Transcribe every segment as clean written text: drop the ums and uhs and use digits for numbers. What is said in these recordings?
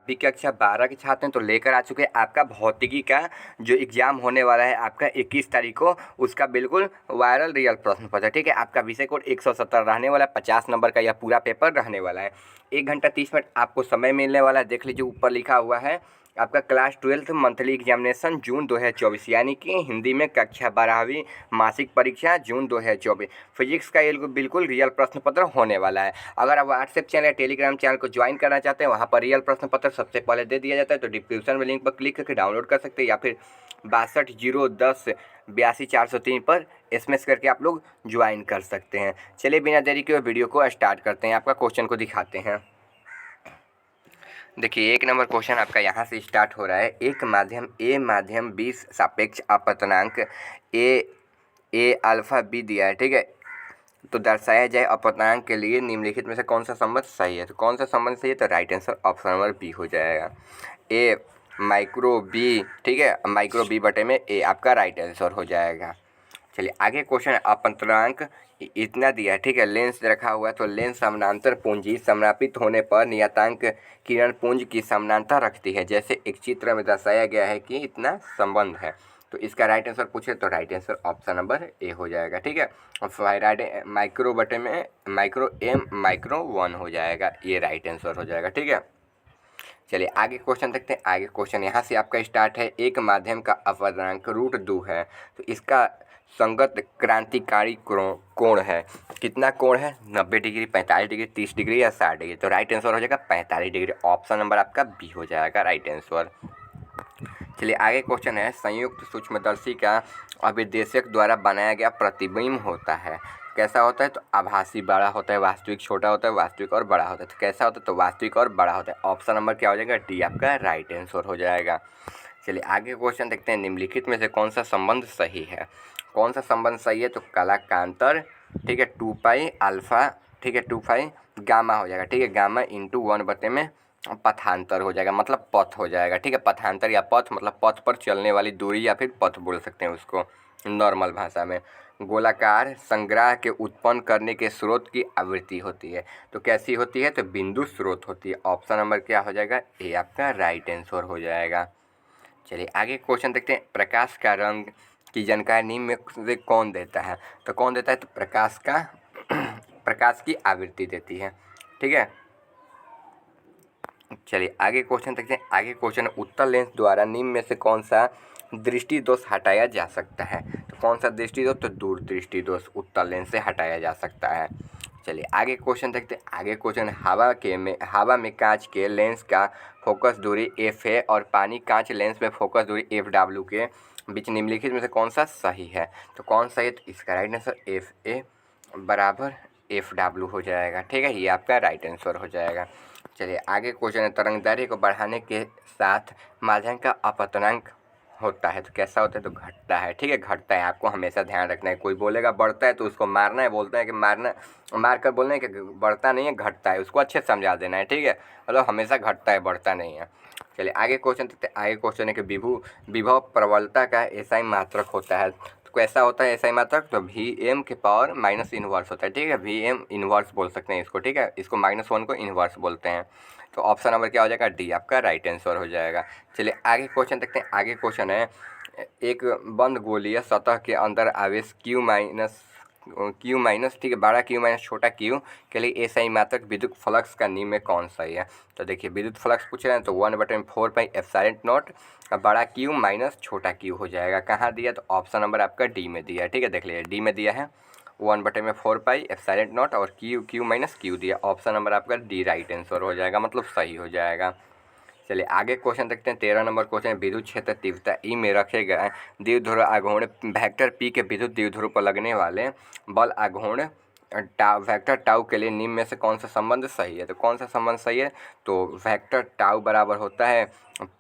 भी कक्षा 12 के छात्र हैं तो लेकर आ चुके हैं आपका भौतिकी का जो एग्ज़ाम होने वाला है आपका 21 तारीख को, उसका बिल्कुल वायरल रियल प्रश्न पत्र। ठीक है, आपका विषय कोड 170 रहने वाला है, 50 नंबर का यह पूरा पेपर रहने वाला है। 1 घंटा 30 मिनट आपको समय मिलने वाला है। देख लीजिए ऊपर लिखा हुआ है आपका क्लास 12th मंथली एग्जामिनेशन जून 2024, यानी कि हिंदी में कक्षा 12वीं मासिक परीक्षा जून 2024। फिजिक्स का ये बिल्कुल रियल प्रश्न पत्र होने वाला है। अगर आप व्हाट्सएप चैनल या टेलीग्राम चैनल को ज्वाइन करना चाहते हैं, वहाँ पर रियल प्रश्न पत्र सबसे पहले दे दिया जाता है, तो डिस्क्रिप्शन में लिंक पर क्लिक करके डाउनलोड कर सकते हैं, या फिर 62 010 82 403 पर SMS करके आप लोग ज्वाइन कर सकते हैं। चलिए बिना देरी के वीडियो को स्टार्ट करते हैं, आपका क्वेश्चन को दिखाते हैं। देखिए 1 नंबर क्वेश्चन आपका यहाँ से स्टार्ट हो रहा है। एक माध्यम ए माध्यम बी सापेक्ष अपवर्तनांक ए अल्फा बी दिया है। ठीक है, तो दर्शाया जाए अपवर्तनांक के लिए निम्नलिखित में से कौन सा संबंध सही है। तो कौन सा संबंध सही है, तो right answer option number B हो जाएगा, ए माइक्रो बी। ठीक है, माइक्रो बी बटे में ए आपका राइट आंसर हो जाएगा। चलिए आगे क्वेश्चन, अपवर्तनांक इतना दिया है। ठीक है, लेंस रखा हुआ है, तो लेंस समानांतर पुंजी समर्पित होने पर नियतांक किरण पुंज की समानांतर रखती है, जैसे एक चित्र में दर्शाया गया है कि इतना संबंध है। तो इसका राइट आंसर पूछे तो right answer option number A हो जाएगा। ठीक है, और राइट माइक्रो बटे में माइक्रो एम माइक्रो 1 हो जाएगा, ये राइट आंसर हो जाएगा। ठीक है, चलिए आगे क्वेश्चन देखते हैं। आगे क्वेश्चन यहाँ से आपका स्टार्ट है। एक माध्यम का अपवर्तनांक √2 है, तो इसका संगत क्रांतिकारी कोण है। कितना कोण है, 90 डिग्री, 45 डिग्री, 30 डिग्री या 60 डिग्री। तो राइट आंसर हो जाएगा 45 डिग्री, ऑप्शन नंबर आपका बी हो जाएगा राइट आंसर। चलिए आगे क्वेश्चन है, संयुक्त सूक्ष्मदर्शी का अभिदेशक द्वारा बनाया गया प्रतिबिंब होता है, कैसा होता है। तो आभासी बड़ा होता है, वास्तविक छोटा होता है, वास्तविक और बड़ा होता है। तो कैसा होता है, तो वास्तविक और बड़ा होता है। ऑप्शन नंबर क्या हो जाएगा, डी आपका राइट आंसर हो जाएगा। चलिए आगे क्वेश्चन देखते हैं, निम्नलिखित में से कौन सा संबंध सही है। कौन सा संबंध सही है, तो कलाकांतर। ठीक है, 2 पाई अल्फा, ठीक है 2 पाई गामा हो जाएगा। ठीक है, गामा इंटू 1 बटे में पथांतर हो जाएगा, मतलब पथ हो जाएगा। ठीक है, पथांतर या पथ मतलब पथ पर चलने वाली दूरी, या फिर पथ बोल सकते हैं उसको नॉर्मल भाषा में। गोलाकार संग्रह के उत्पन्न करने के स्रोत की आवृत्ति होती है, तो कैसी होती है, तो बिंदु स्रोत होती है। ऑप्शन नंबर क्या हो जाएगा, ए आपका राइट आंसर हो जाएगा। चलिए आगे क्वेश्चन देखते हैं, प्रकाश का रंग की जानकारी निम्न में से कौन देता है। तो कौन देता है, तो प्रकाश का प्रकाश की आवृत्ति देती है। ठीक है, चलिए आगे क्वेश्चन देखते हैं। आगे क्वेश्चन, उत्तल लेंस द्वारा निम्न में से कौन सा दृष्टि दोष हटाया जा सकता है। तो कौन सा दृष्टि दोष, तो दूर दृष्टि दोष उत्तल लेंस से हटाया जा सकता है। चलिए आगे क्वेश्चन देखते हैं। आगे क्वेश्चन, हवा में कांच के लेंस का फोकस दूरी एफ है और पानी कांच लेंस में फोकस दूरी एफ डब्ल्यू के बीच निम्नलिखित में से कौन सा सही है। तो कौन सा है, तो इसका राइट आंसर एफ ए बराबर एफ डब्ल्यू हो जाएगा। ठीक है, ये आपका राइट आंसर हो जाएगा। चलिए आगे क्वेश्चन है, तरंगदैर्घ्य को बढ़ाने के साथ माध्यम का अपवर्तनांक होता है, तो कैसा होता है, तो घटता है। ठीक है, घटता है, आपको हमेशा ध्यान रखना है। कोई बोलेगा बढ़ता है तो उसको मारना है, बोलते हैं कि मारना, मार कर बोलना है कि बढ़ता नहीं है घटता है, उसको अच्छे से समझा देना है। ठीक है, मतलब हमेशा घटता है, बढ़ता नहीं है। चलिए आगे क्वेश्चन देखते हैं। आगे क्वेश्चन है कि विभव प्रबलता का एसआई मात्रक होता है, तो कैसा होता है एसआई मात्रक, तो वी एम के पावर माइनस इनवर्स होता है। ठीक है, वी एम इनवर्स बोल सकते हैं इसको। ठीक है, इसको -1 को इनवर्स बोलते हैं। तो ऑप्शन नंबर क्या हो जाएगा, डी आपका राइट आंसर हो जाएगा। चलिए आगे क्वेश्चन देखते हैं। आगे क्वेश्चन है, एक बंद गोलीय सतह के अंदर आवेश क्यू माइनस, ठीक है, बड़ा क्यू माइनस छोटा क्यू के लिए एसआई मात्रक विद्युत फ्लक्स का निम्न में कौन सही है। तो देखिए विद्युत फ्लक्स पूछ रहे हैं, तो 1/4 पाई एप्सिलॉन नॉट बड़ा क्यू माइनस छोटा क्यू हो जाएगा। कहाँ दिया, तो ऑप्शन नंबर आपका डी में दिया है। ठीक है, देख लीजिए डी में दिया है 1/4 पाई एप्सिलॉन नॉट और क्यू माइनस क्यू दिया। ऑप्शन नंबर आपका डी राइट आंसर हो जाएगा, मतलब सही हो जाएगा। चलिए आगे क्वेश्चन देखते हैं। 13 नंबर क्वेश्चन, विद्युत क्षेत्र तीव्रता ई में रखे गए द्विध्रुव आघूर्ण वेक्टर पी के विद्युत द्विध्रुव पर लगने वाले बल आघूर्ण वेक्टर टाउ के लिए निम्न में से कौन सा संबंध सही है। तो कौन सा संबंध सही है, तो वेक्टर टाउ बराबर होता है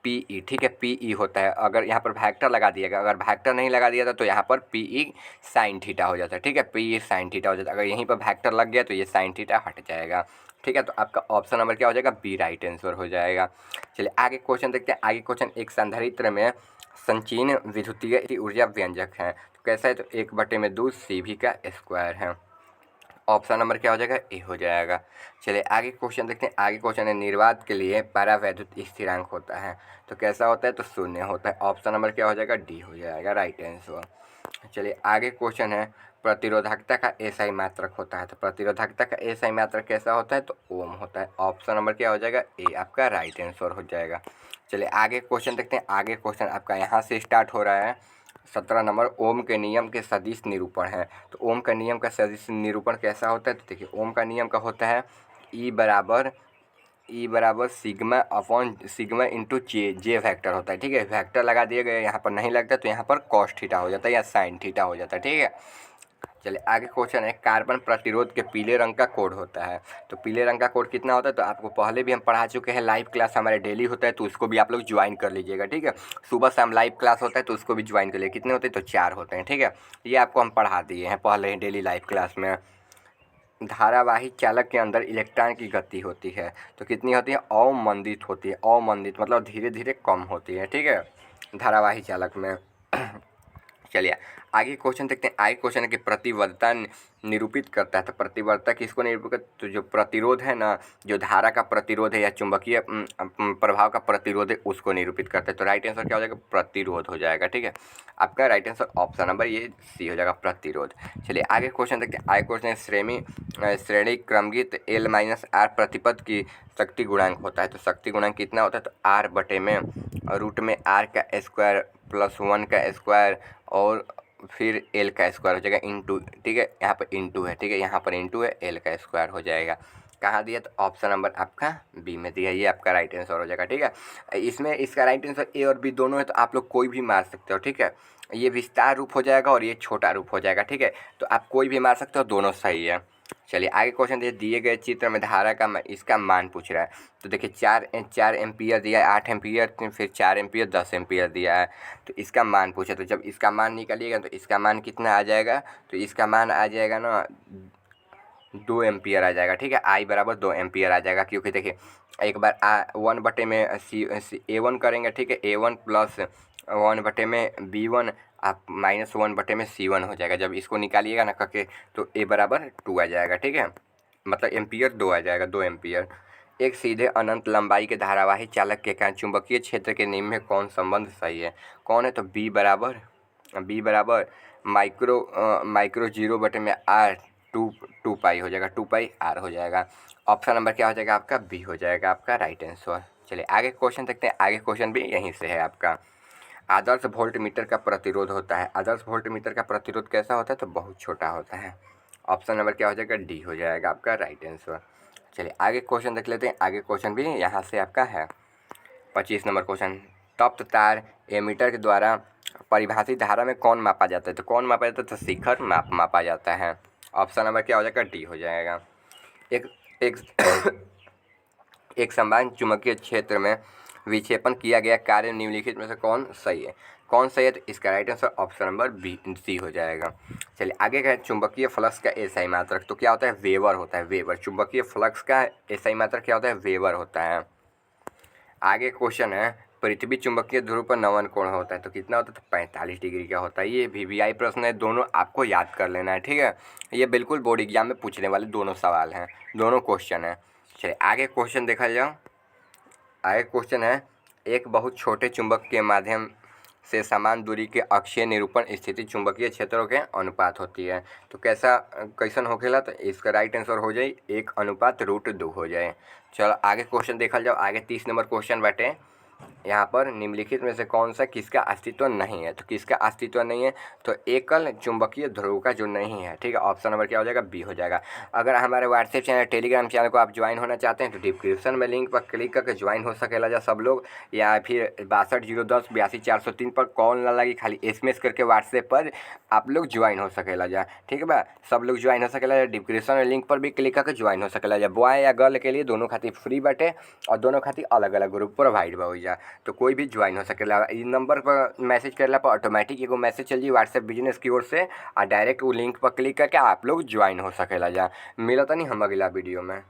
पी ई। ठीक है, पी ई होता है, अगर यहाँ पर वेक्टर लगा दिएगा, अगर वेक्टर नहीं लगा दिया था तो यहाँ पर पी ई साइन थीटा हो जाता है। ठीक है, पी ई साइन थीटा हो जाता है, अगर यहीं पर वेक्टर लग गया तो ये साइन थीटा हट जाएगा। ठीक है, तो आपका ऑप्शन नंबर क्या हो जाएगा, बी राइट आंसर हो जाएगा। चलिए आगे क्वेश्चन देखते हैं। आगे क्वेश्चन, एक संधारित्र में संचीन विद्युतीय ऊर्जा व्यंजक है, तो कैसा है, तो 1/2 सी भी का स्क्वायर है। ऑप्शन नंबर क्या हो जाएगा, ए हो जाएगा। चलिए आगे क्वेश्चन देखते हैं। आगे क्वेश्चन है निर्वात के लिए परावैद्युत स्थिरांक होता है तो कैसा होता है, तो शून्य होता है। ऑप्शन नंबर क्या हो जाएगा, डी हो जाएगा, राइट आंसर। चलिए आगे क्वेश्चन है प्रतिरोधकता का एसआई मात्रक होता है तो प्रतिरोधकता का एसआई मात्रक कैसा होता है, तो ओम होता है। ऑप्शन नंबर क्या हो जाएगा, ए आपका राइट आंसर हो जाएगा। चलिए आगे क्वेश्चन देखते हैं। आगे क्वेश्चन आपका यहाँ से स्टार्ट हो रहा है 17 नंबर, ओम के नियम के सदिश निरूपण है। तो ओम का नियम का सदिश निरूपण कैसा होता है, तो देखिए ओम का नियम का होता है ई बराबर सिग्मा अपॉन सिग्मा इंटू जे फैक्टर होता है। ठीक है, फैक्टर लगा दिया गया, यहाँ पर नहीं लगता तो यहाँ पर कॉस थीटा हो जाता है या साइन थीटा हो जाता है। ठीक है, चलिए आगे क्वेश्चन है कार्बन प्रतिरोध के पीले रंग का कोड होता है तो पीले रंग का कोड कितना होता है, तो आपको पहले भी हम पढ़ा चुके हैं, लाइव क्लास हमारे डेली होता है तो उसको भी आप लोग ज्वाइन कर लीजिएगा। ठीक है, सुबह शाम लाइव क्लास होता है तो उसको भी ज्वाइन कर लीजिए। कितने होते हैं, तो 4 होते हैं। ठीक है, ये आपको हम पढ़ा दिए हैं पहले ही डेली लाइव क्लास में। धारावाही चालक के अंदर इलेक्ट्रॉन की गति होती है तो कितनी होती है, अवमंदित होती है। अवमंदित मतलब धीरे धीरे कम होती है। ठीक है, धारावाही चालक में। चलिए आगे क्वेश्चन देखते हैं। आगे क्वेश्चन है कि प्रतिबद्धता निरूपित करता है तो प्रतिबद्धता किसको निरूपित करता है, तो जो प्रतिरोध है ना, जो धारा का प्रतिरोध है या चुंबकीय प्रभाव का प्रतिरोध है उसको निरूपित करता है। तो राइट आंसर क्या हो जाएगा, प्रतिरोध हो जाएगा। ठीक है, आपका राइट आंसर ऑप्शन नंबर ये सी हो जाएगा, प्रतिरोध। चलिए आगे क्वेश्चन देखते हैं। आगे क्वेश्चन है श्रेणी क्रमगित L माइनस आर प्रतिपद की शक्ति गुणांक होता है तो शक्ति गुणांक कितना होता है, तो आर बटे में रूट में आर का स्क्वायर प्लस 1 का स्क्वायर और फिर एल का स्क्वायर हो जाएगा इंटू। ठीक है, यहाँ पर इंटू है। ठीक है, यहाँ पर इंटू है, एल का स्क्वायर हो जाएगा। कहाँ दिया, तो ऑप्शन नंबर आपका बी में दिया, ये आपका राइट आंसर हो जाएगा। ठीक है, इसमें इसका राइट आंसर ए और बी दोनों है तो आप लोग कोई भी मार सकते हो। ठीक है, ये विस्तार रूप हो जाएगा और ये छोटा रूप हो जाएगा। ठीक है, तो आप कोई भी मार सकते हो, दोनों सही है। चलिए आगे क्वेश्चन दिए गए चित्र में धारा का इसका मान पूछ रहा है तो देखिए 4 एम्पियर दिया है, 8 एम्पियर, फिर 4 एम्पियर, 10 एम्पियर दिया है तो इसका मान पूछा। तो जब इसका मान निकालिएगा तो इसका मान कितना आ जाएगा, तो इसका मान आ जाएगा ना 2 एम्पियर आ जाएगा। ठीक है, आई बराबर 2 एम्पियर आ जाएगा क्योंकि देखिए एक बार 1 बटे में A1 करेंगे। ठीक है, A1 प्लस 1 बटे में B1 आप माइनस 1 बटे में C1 हो जाएगा। जब इसको निकालिएगा ना करके तो A बराबर 2 आ जाएगा। ठीक है, मतलब एम्पियर 2 आ जाएगा, 2 एम्पियर। एक सीधे अनंत लंबाई के धारावाही चालक के कारण चुंबकीय क्षेत्र के निम्न में कौन संबंध सही है, कौन है, तो बी बराबर माइक्रो 0 बटे में आर 2 पाई हो जाएगा, 2 पाई आर हो जाएगा। ऑप्शन नंबर क्या हो जाएगा आपका, बी हो जाएगा आपका राइट आंसर। चलिए आगे क्वेश्चन देखते हैं। आगे क्वेश्चन भी यहीं से है आपका। आदर्श वोल्ट मीटर का प्रतिरोध होता है। आदर्श वोल्ट मीटर का प्रतिरोध कैसा होता है, तो बहुत छोटा होता है। ऑप्शन नंबर क्या हो जाएगा, डी हो जाएगा आपका राइट आंसर। चलिए आगे क्वेश्चन देख लेते हैं। आगे क्वेश्चन भी यहाँ से आपका है 25 नंबर क्वेश्चन। तप्त तार एमीटर के द्वारा परिभाषित धारा में कौन मापा जाता है, तो कौन मापा जाता है, तो शिखर मापा जाता है। ऑप्शन नंबर क्या हो जाएगा, डी हो जाएगा। एक एक समान चुंबकीय क्षेत्र में विक्षेपण किया गया कार्य निम्नलिखित में से कौन सही है, कौन सही है, तो इसका right answer option number B C हो जाएगा। चलिए आगे का चुंबकीय फ्लक्स का एसआई मात्रक तो क्या होता है, वेबर होता है, वेबर। चुंबकीय फ्लक्स का एसआई मात्रक क्या होता है, वेबर होता है। आगे क्वेश्चन है पृथ्वी चुंबकीय ध्रुव पर नवन कोण होता है तो कितना होता है, तो 45 डिग्री का होता है। ये वीवीआई प्रश्न है, दोनों आपको याद कर लेना है। ठीक है, ये बिल्कुल बोर्ड एग्जाम में पूछने वाले दोनों सवाल हैं, दोनों क्वेश्चन हैं। चलिए आगे क्वेश्चन देखा जाओ। आगे क्वेश्चन है एक बहुत छोटे चुंबक के माध्यम से समान दूरी के अक्षीय निरूपण स्थिति चुंबकीय क्षेत्रों के अनुपात होती है तो कैसन होखेला, तो इसका राइट आंसर हो जाए 1:√2 हो जाए। चलो आगे क्वेश्चन देखा जाओ। आगे 30 नंबर क्वेश्चन बाटे। यहाँ पर निम्नलिखित में से कौन सा किसका अस्तित्व नहीं है, तो किसका अस्तित्व नहीं है, तो एकल चुंबकीय ध्रुव का जो नहीं है। ठीक है, ऑप्शन नंबर क्या हो जाएगा, बी हो जाएगा। अगर हमारे व्हाट्सएप चैनल टेलीग्राम चैनल को आप ज्वाइन होना चाहते हैं तो डिस्क्रिप्शन में लिंक पर क्लिक करके ज्वाइन हो सकेला जा सब लोग, या फिर 62-010-82-403 पर कॉल ना लगी, खाली SMS करके व्हाट्सएप पर आप लोग ज्वाइन हो सकेला जा। ठीक है बा, सब लोग ज्वाइन हो सकेला जा। डिस्क्रिप्शन में लिंक पर भी क्लिक करके ज्वाइन हो सकेला जा। बॉय या गर्ल के लिए दोनों खातिर फ्री बाटे और दोनों खातिर अलग अलग ग्रुप प्रोवाइड बा हो जा, तो कोई भी ज्वाइन हो सकेला। इस नंबर पर मैसेज करला पर ऑटोमेटिक एगो मैसेज चल जी व्हाट्सएप बिजनेस की ओर से, और डायरेक्ट वो लिंक पर क्लिक करके आप लोग ज्वाइन हो सकेला जा। मिला था नहीं हम अगला वीडियो में।